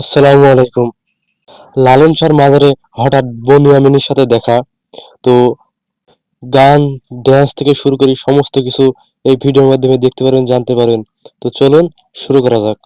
আসসালামু আলাইকুম। লালন শাহর মাজারে হঠাৎ বনিয়ামিনের সাথে দেখা। তো গান, ড্যান্স থেকে শুরু করে সমস্ত কিছু এই ভিডিওর মাধ্যমে দেখতে পারবেন, জানতে পারবেন। তো চলুন শুরু করা যাক।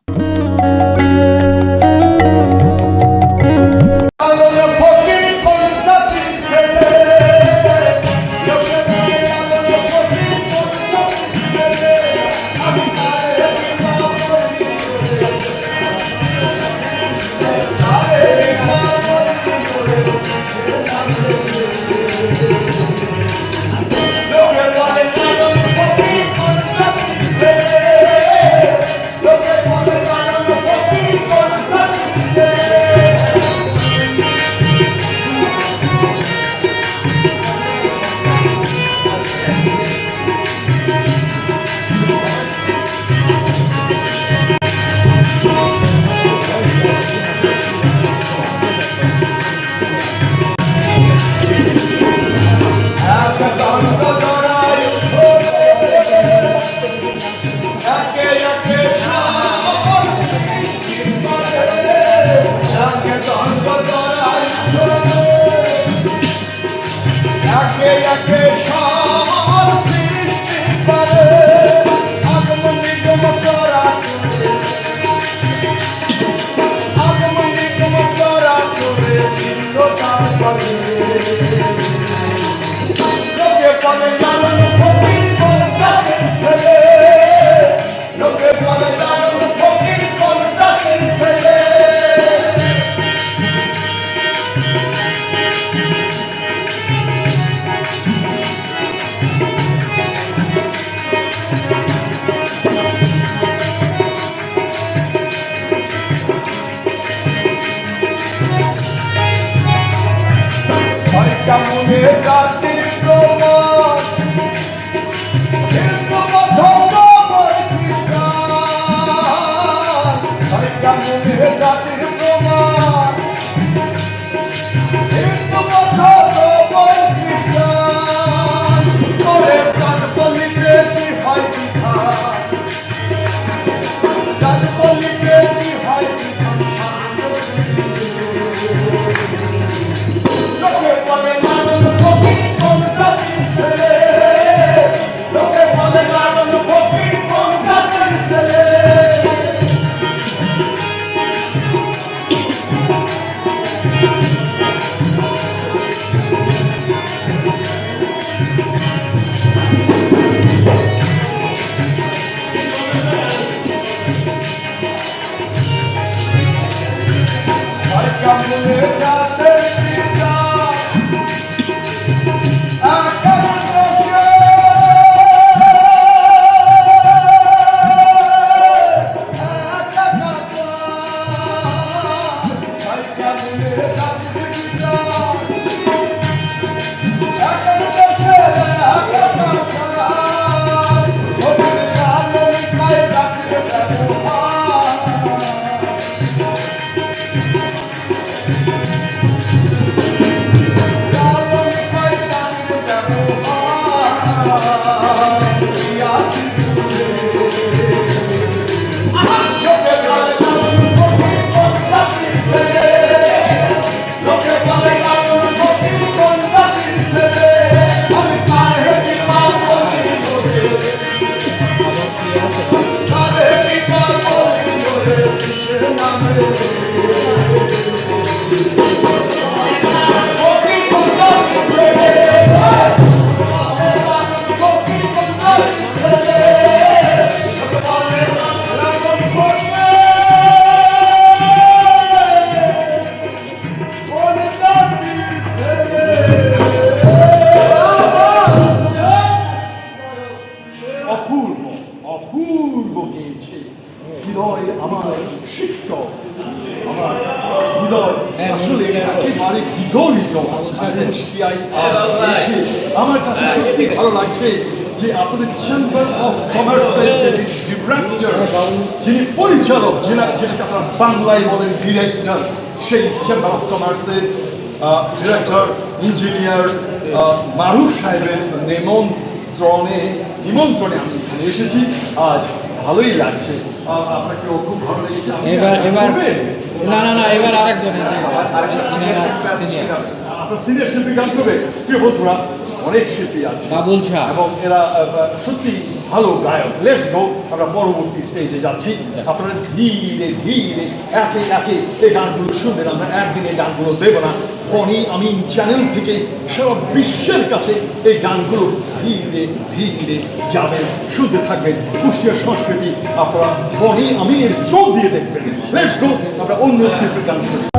অপূর্ব অপূর্ব গেয়েছে হৃদয় আমার শিষ্ট আমার হৃদয় আসলে একেবারে বিগলিত। আমার কাছে সত্যি ভালো লাগছে যে আপনাদের চেম্বার অফ কমার্সের ডিরেক্টর, যিনি পরিচালক, যেটাকে আপনারা বাংলায় বলেন ডিরেক্টর, সেই চেম্বার অফ কমার্সের ডিরেক্টর ইঞ্জিনিয়ার মারুফ সাহেবের নিমন্ত্রণে আমি এখানে এসেছি। আজ ভালোই লাগছে। আপনার কি ও খুব ভালো লেগেছে? আপনি এবার এবার করবেন? না এবার আরেকজন এই যে আপনার সিনিয়র শিল্পী গান করবে। প্রিয় বন্ধুরা, অনেক শিল্পী আছে বাবুল শাহ। এবং এরা সত্যি ভালো গায়ক। লেটস গো, আমরা পরবর্তী স্টেজে যাচ্ছি। আপনারা ধীরে ধীরে একে একে এই গানগুলো শুনবেন। আমরা একদিন এই গানগুলো দেবো না, বনি আমি চ্যানেল থেকে সারা বিশ্বের কাছে এই গানগুলো ধীরে ধীরে যাবেন, শুনতে থাকবেন। কুষ্টিয়ার সংস্কৃতি আপনারা বনি আমিনের চোখ দিয়ে দেখবেন। লেটস গো, আমরা অন্য শিল্পীর গান শুনি।